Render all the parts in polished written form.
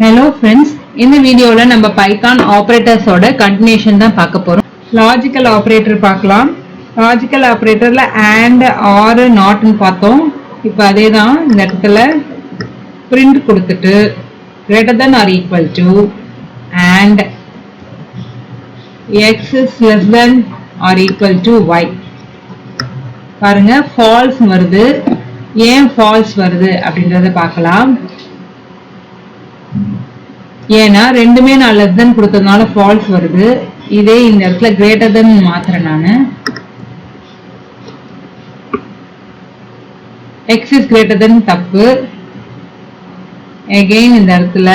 Hello friends, இந்த வீடியோல நம்ம பைத்தான் ஆபரேட்டர்ஸோட கண்டினியூஷன் தான் பார்க்க போறோம். லாஜிக்கல் ஆபரேட்டர் பார்க்கலாம். லாஜிக்கல் ஆபரேட்டர்ல and or not ன்னு பார்த்தோம். இப்போ அதே தான் இந்த இடத்துல print கொடுத்துட்டு greater than or equal to and x is less than or equal to y. பாருங்க false வருது. ஏன் false வருது அப்படிங்கறத பார்க்கலாம். ஏனா ரெண்டுமே நான் less than கொடுத்ததனால false வருது. இதே இந்த இடத்துல greater than மாத்துறேன் நானு. x is greater than தப்பு. again இந்த இடத்துல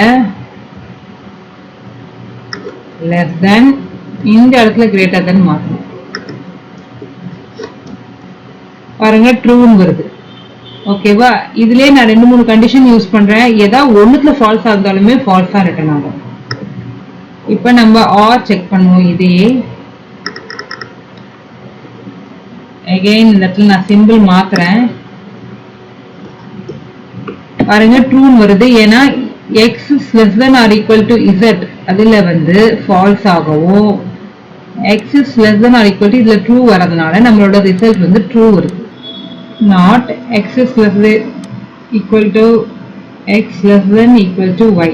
less than, இந்த இடத்துல greater than மாத்தணும். பாருங்க true வருது. ஓகேவா, இதுலயே நான் ரெண்டு மூணு கண்டிஷன் யூஸ் பண்றேன். ஏதா ஒண்ணுத்துல ஃபால்ஸ் ஆகுதாலுமே ஃபால்ஸா ரிட்டர்ன் ஆகும். இப்போ நம்ம ஆர் செக் பண்ணுவோம். இதே அகைன் இந்த இடத்துல நான் சிம்பிள் மாத்துறேன். பாருங்க ட்ரூ வருது. ஏன்னா x is less than or equal to z அதுல வந்து ஃபால்ஸ் ஆகவும் x is less than or equal to இதுல ட்ரூ வரதுனால நம்மளோட ரிசல்ட் வந்து ட்ரூ வருது. Not x is less than equal to x less than equal to y.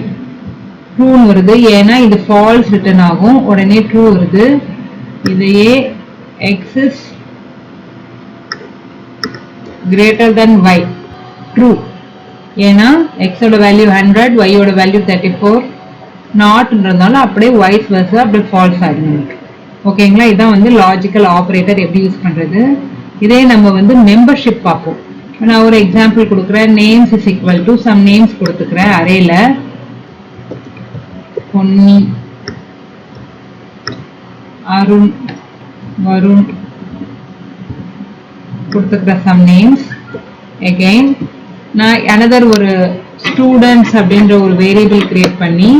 True வருது. ஏன்னா இது false return ஆகும். உடனே true வருது. இதையே x is greater than y. True. ஏன்னா x ஓட வேல்யூ 100, y ஓட வேல்யூ 34. நாட்ன்றதுனால அப்படியே vice versa அப்படியே false ஆகும். ஓகேங்களா, இதான் வந்து லாஜிக்கல் ஆபரேட்டர் எப்படி யூஸ் பண்றது. இதே நம்ம வந்து மெம்பர்ஷிப் பார்ப்போம். நான் ஒரு எக்ஸாம்பிள் கொடுக்குறேன். Names is equal to some names கொடுத்துக்கிறேன். அரேல பொன்னி, அருண், வருண் கொடுத்துக்கிற சம் நேம்ஸ். அகைன் நான் another ஒரு ஸ்டூடெண்ட்ஸ் அப்படின்ற ஒரு வேரியபிள் கிரியேட் பண்ணி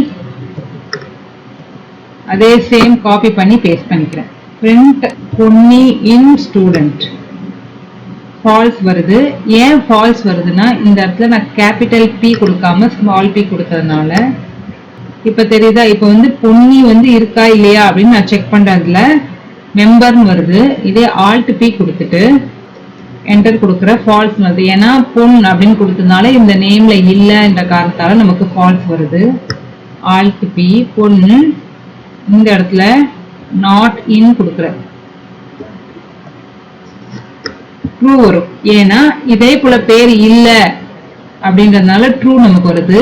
அதே சேம் காப்பி பண்ணி பேஸ்ட் பண்ணிக்கிறேன். print Ponni in student. False வருது. ஏன் ஃபால்ஸ் வருதுன்னா இந்த இடத்துல நான் கேபிட்டல் P கொடுக்காம ஸ்மால் p கொடுத்ததுனால. இப்ப தெரியுதா, இப்ப வந்து பொன்னி வந்து இருக்கா இல்லையா அப்படின்னு நான் செக் பண்றதுல மெம்பர்னு வருது. இதே alt p கொடுத்துட்டு என்டர் கொடுக்குற ஃபால்ஸ் வருது. ஏன்னா பொன் அப்படின்னு கொடுத்ததுனால இந்த நேம்ல இல்லைன்ற காரணத்தால நமக்கு ஃபால்ஸ் வருது. alt p பொண்ணு இந்த இடத்துல நாட் இன் கொடுக்குற ட்ரூ வரும். ஏன்னா இதே போல பேர் இல்ல அப்படின்றதுனால ட்ரூ நமக்கு வருது.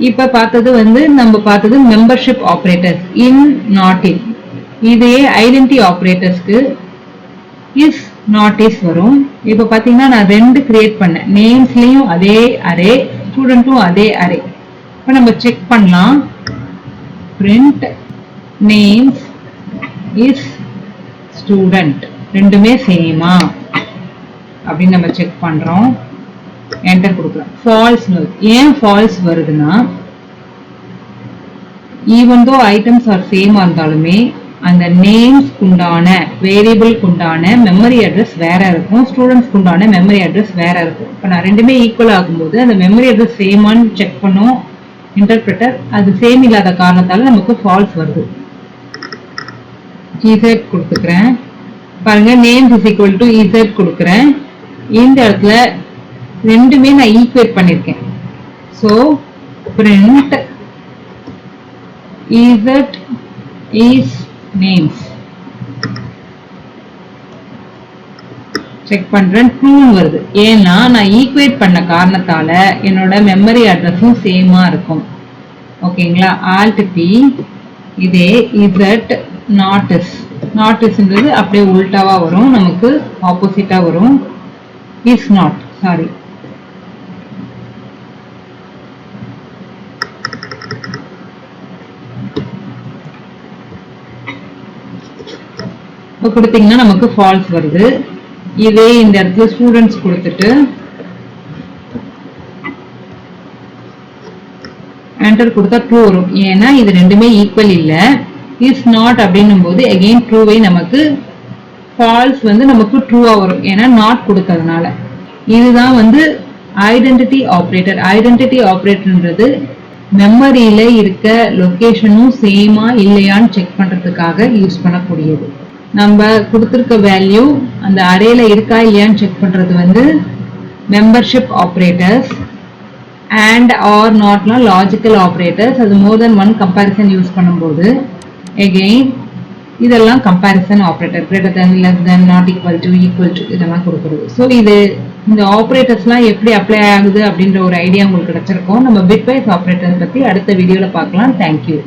இப்ப பார்த்தது வந்து நம்ம பார்த்தது membership operators in not in. இதே ஐடென்டிட்டி ஆபரேட்டர்ஸ்க்கு இஸ் நாட் இஸ் வரும். இப்ப பாத்தீங்கன்னா நான் ரெண்டு கிரியேட் பண்ணேன். நேம்ஸ்லயும் அதே அரே, ஸ்டூடெண்ட்டும் அதே அரே. இப்ப நம்ம செக் பண்ணலாம். print names is student ரெண்டுமே சேமா அப்படின்னு நம்ம செக் பண்றோம். என்டர் கொடுக்குறோம். ஃபால்ஸ். ஏன் ஃபால்ஸ் வருதுன்னா ஈவன் தோ ஐட்டம்ஸ் ஆர் சேமா இருந்தாலுமே அந்த நேம்ஸ் உண்டான வேரியபிள் உண்டான மெமரி அட்ரஸ் வேற இருக்கும். ஸ்டூடெண்ட்ஸ் உண்டான மெமரி அட்ரஸ் வேற இருக்கும். இப்போ நான் ரெண்டுமே ஈக்குவல் ஆகும்போது அந்த மெமரி அட்ரஸ் சேமான்னு செக் பண்ணோம் இன்டர்பிரட்டர். அது சேம் இல்லாத காரணத்தால நமக்கு ஃபால்ஸ் வருது. z கொடுத்துக்கிறேன். பாருங்க names is equal to z கொடுக்குறேன். இந்த இடத்துல ரெண்டுமே நான் ஈக்குவேட் பண்ணிருக்கேன். So print z is names. Check பண்றேன். ட்ரூ வருது. ஏன்னா நான் ஈக்குவேட் பண்ண காரணத்தால என்னோட மெமரி அட்ரஸும் சேமா இருக்கும். ஓகேங்களா, alt p இதே z not is. not isன்றது அப்படியே உல்டாவா வரும், நமக்கு ஆப்போசிட்டா வரும். is not, sorry. இப்போ கொடுத்தீங்கன்னா நமக்கு ஃபால்ஸ் வருது. இதே இந்த இடத்துல ஸ்டூடெண்ட்ஸ் கொடுத்துட்டு என்டர் கொடுத்தா ட்ரூ வரும். ஏன்னா இது ரெண்டுமே ஈக்குவல் இல்ல. இஸ் நாட் அப்படின்னும் போது அகைன் ட்ரூவை நமக்கு ஃபால்ஸ் வந்து நமக்கு ட்ரூவா வரும். ஏன்னா நாட் கொடுத்ததுனால. இதுதான் வந்து ஐடென்டிட்டி ஆப்ரேட்டர்ன்றது மெமரியில இருக்க லொகேஷனும் சேமா இல்லையான்னு செக் பண்றதுக்காக யூஸ் பண்ணக்கூடியது. நம்ம கொடுத்திருக்க வேல்யூ அந்த அரேல இருக்கா இல்லையான்னு செக் பண்றது வந்து மெம்பர்ஷிப் ஆப்ரேட்டர்ஸ். அண்ட் ஆர் நாட்னா லாஜிக்கல் ஆப்ரேட்டர்ஸ். அது more than one comparison use பண்ணும்போது எகெயின் இதெல்லாம் comparison operator. Greater than, less than, not equal to, equal to இதெல்லாம் கொடுக்குறது. ஸோ இந்த ஆப்ரேட்டர்ஸ்லாம் எப்படி அப்ளை ஆகுது அப்படின்ற ஒரு ஐடியா உங்களுக்கு கிடைச்சிருக்கும். நம்ம பிட்வைஸ் ஆப்ரேட்டர் பத்தி அடுத்த வீடியோல பார்க்கலாம். தேங்க்யூ.